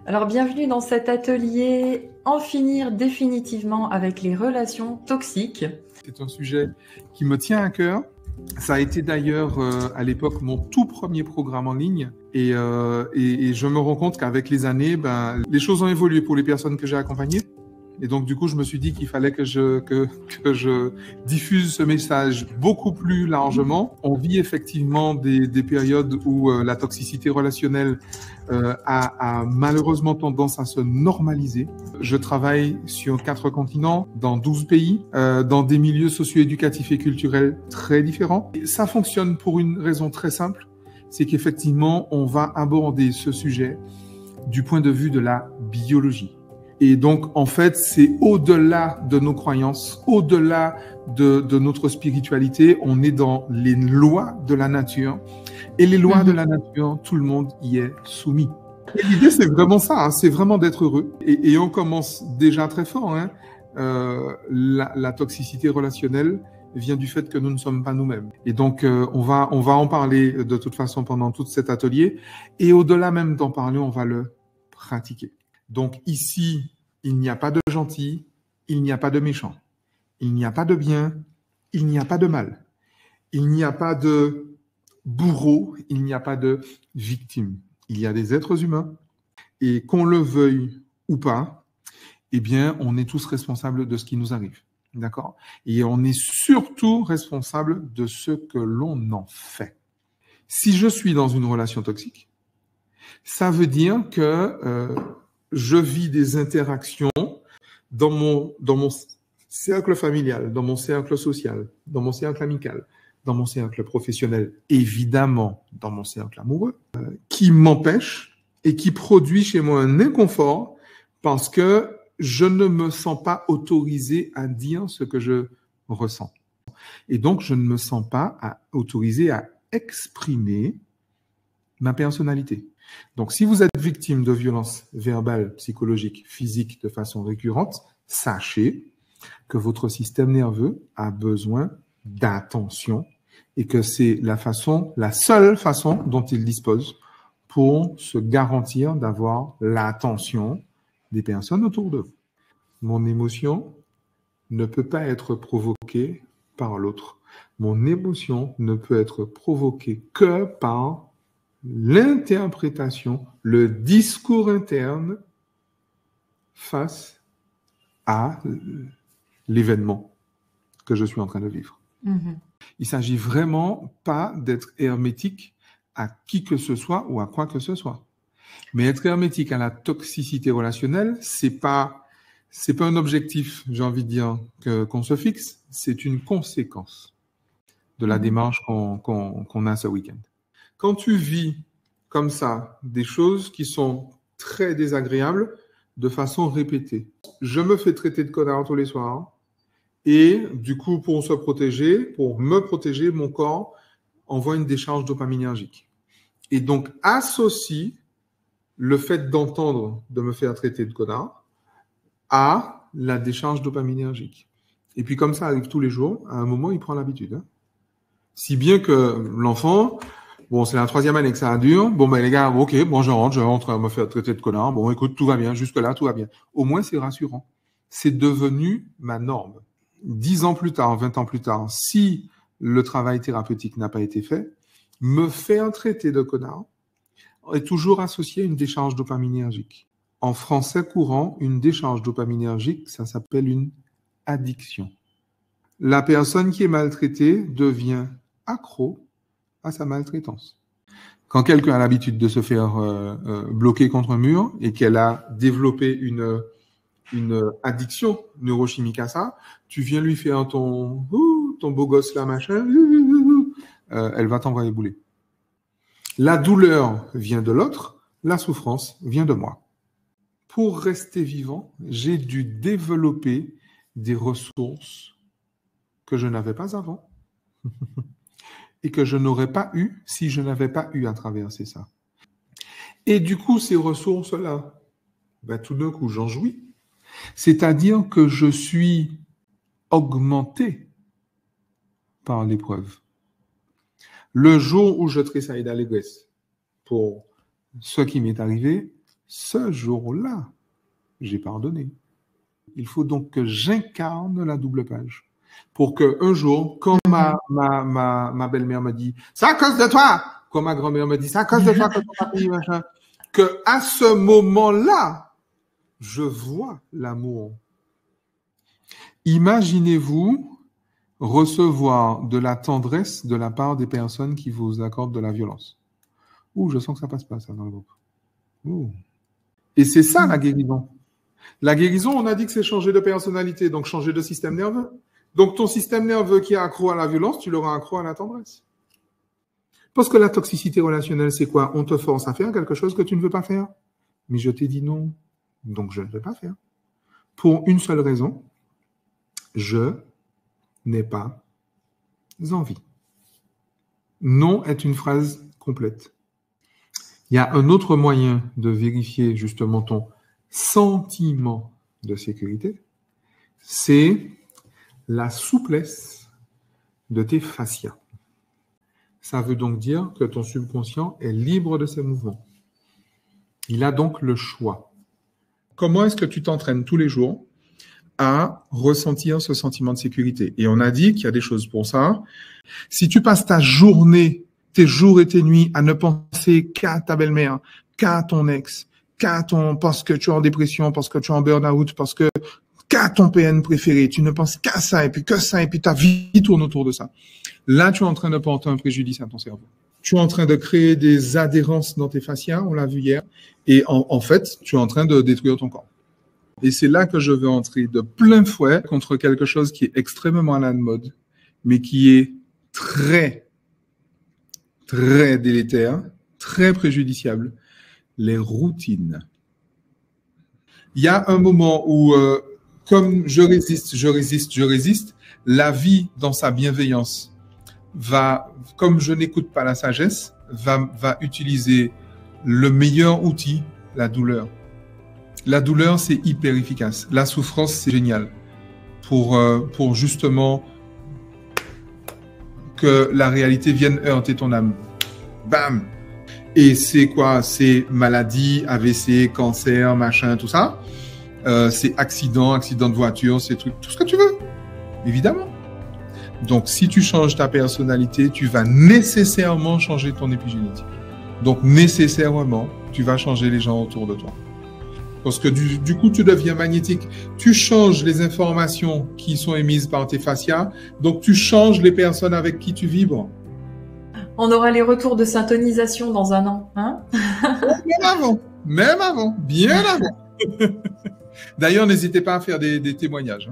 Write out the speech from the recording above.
Alors, bienvenue dans cet atelier « En finir définitivement avec les relations toxiques ». C'est un sujet qui me tient à cœur. Ça a été d'ailleurs à l'époque mon tout premier programme en ligne et je me rends compte qu'avec les années, les choses ont évolué pour les personnes que j'ai accompagnées. Et donc, du coup, je me suis dit qu'il fallait que je diffuse ce message beaucoup plus largement. On vit effectivement des périodes où la toxicité relationnelle a malheureusement tendance à se normaliser. Je travaille sur 4 continents, dans 12 pays, dans des milieux socio-éducatifs et culturels très différents. Et ça fonctionne pour une raison très simple, c'est qu'effectivement, on va aborder ce sujet du point de vue de la biologie. Et donc, en fait, c'est au-delà de nos croyances, au-delà de notre spiritualité, on est dans les lois de la nature. Et les lois de la nature, tout le monde y est soumis. Et l'idée, c'est vraiment ça, hein, c'est vraiment d'être heureux. Et on commence déjà très fort. Hein. La toxicité relationnelle vient du fait que nous ne sommes pas nous-mêmes. Et donc, on va en parler de toute façon pendant tout cet atelier. Et au-delà même d'en parler, on va le pratiquer. Donc ici, il n'y a pas de gentil, il n'y a pas de méchant, il n'y a pas de bien, il n'y a pas de mal, il n'y a pas de bourreau, il n'y a pas de victime. Il y a des êtres humains et qu'on le veuille ou pas, eh bien, on est tous responsables de ce qui nous arrive. D'accord ? Et on est surtout responsable de ce que l'on en fait. Si je suis dans une relation toxique, ça veut dire que je vis des interactions dans mon cercle familial, dans mon cercle social, dans mon cercle amical, dans mon cercle professionnel, évidemment dans mon cercle amoureux, qui m'empêchent et qui produit chez moi un inconfort parce que je ne me sens pas autorisé à dire ce que je ressens. Et donc, je ne me sens pas autorisé à exprimer ma personnalité. Donc, si vous êtes victime de violences verbales, psychologiques, physiques de façon récurrente, sachez que votre système nerveux a besoin d'attention et que c'est la seule façon dont il dispose pour se garantir d'avoir l'attention des personnes autour de vous. Mon émotion ne peut pas être provoquée par l'autre. Mon émotion ne peut être provoquée que par l'interprétation, le discours interne face à l'événement que je suis en train de vivre. Il s'agit vraiment pas d'être hermétique à qui que ce soit ou à quoi que ce soit. Mais être hermétique à la toxicité relationnelle, c'est pas un objectif, j'ai envie de dire, qu'on se fixe, c'est une conséquence de la démarche qu'on a ce week-end. Quand tu vis comme ça des choses qui sont très désagréables de façon répétée, je me fais traiter de connard tous les soirs et du coup, pour me protéger, mon corps envoie une décharge dopaminergique. Et donc, associe le fait d'entendre de me faire traiter de connard à la décharge dopaminergique. Et puis, comme ça arrive tous les jours, à un moment, il prend l'habitude. Hein. Si bien que l'enfant, bon, c'est la 3e année que ça dure. Bon, les gars, ok, bon, je rentre à me faire traiter de connard. Bon, écoute, tout va bien. Jusque-là, tout va bien. Au moins, c'est rassurant. C'est devenu ma norme. 10 ans plus tard, 20 ans plus tard, si le travail thérapeutique n'a pas été fait, me faire traiter de connard est toujours associé à une décharge dopaminergique. En français courant, une décharge dopaminergique, ça s'appelle une addiction. La personne qui est maltraitée devient accro à sa maltraitance. Quand quelqu'un a l'habitude de se faire bloquer contre un mur et qu'elle a développé une addiction neurochimique à ça, tu viens lui faire ton beau gosse là, machin, elle va t'envoyer bouler. La douleur vient de l'autre, la souffrance vient de moi. Pour rester vivant, j'ai dû développer des ressources que je n'avais pas avant. Et que je n'aurais pas eu si je n'avais pas eu à traverser ça. Et du coup, ces ressources-là, tout d'un coup, j'en jouis. C'est-à-dire que je suis augmenté par l'épreuve. Le jour où je tressaille d'allégresse pour ce qui m'est arrivé, ce jour-là, j'ai pardonné. Il faut donc que j'incarne la double page. Pour qu'un jour, quand ma belle-mère me dit « c'est à cause de toi !» Quand ma grand-mère me dit « c'est à cause de toi que ton papy, machin », que à ce moment-là, je vois l'amour. Imaginez-vous recevoir de la tendresse de la part des personnes qui vous accordent de la violence. Ouh, je sens que ça passe pas, ça, dans le groupe. Ouh. Et c'est ça, la guérison. La guérison, on a dit que c'est changer de personnalité, donc changer de système nerveux. Donc, ton système nerveux qui est accro à la violence, tu l'auras accro à la tendresse. Parce que la toxicité relationnelle, c'est quoi? On te force à faire quelque chose que tu ne veux pas faire. Mais je t'ai dit non, donc je ne vais pas faire. Pour une seule raison, je n'ai pas envie. Non est une phrase complète. Il y a un autre moyen de vérifier justement ton sentiment de sécurité, c'est la souplesse de tes fascias. Ça veut donc dire que ton subconscient est libre de ses mouvements. Il a donc le choix. Comment est-ce que tu t'entraînes tous les jours à ressentir ce sentiment de sécurité? Et on a dit qu'il y a des choses pour ça. Si tu passes ta journée, tes jours et tes nuits à ne penser qu'à ta belle-mère, qu'à ton ex, parce que tu es en dépression, parce que tu es en burn-out, qu'à ton PN préféré, tu ne penses qu'à ça, et puis que ça, et puis ta vie tourne autour de ça. Là, tu es en train de porter un préjudice à ton cerveau. Tu es en train de créer des adhérences dans tes fascias, on l'a vu hier, et en fait, tu es en train de détruire ton corps. Et c'est là que je veux entrer de plein fouet contre quelque chose qui est extrêmement à la mode, mais qui est très, très délétère, très préjudiciable. Les routines. Il y a un moment où, comme je résiste, la vie dans sa bienveillance comme je n'écoute pas la sagesse, va utiliser le meilleur outil, la douleur. La douleur, c'est hyper efficace. La souffrance, c'est génial pour justement que la réalité vienne heurter ton âme. Bam! Et c'est quoi? C'est maladie, AVC, cancer, machin, tout ça. C'est accident de voiture, c'est tout ce que tu veux, évidemment. Donc, si tu changes ta personnalité, tu vas nécessairement changer ton épigénétique. Donc, nécessairement, tu vas changer les gens autour de toi. Parce que du coup, tu deviens magnétique. Tu changes les informations qui sont émises par tes fascias. Donc, tu changes les personnes avec qui tu vibres. On aura les retours de syntonisation dans un an, hein? Même avant, bien avant. D'ailleurs, n'hésitez pas à faire des témoignages.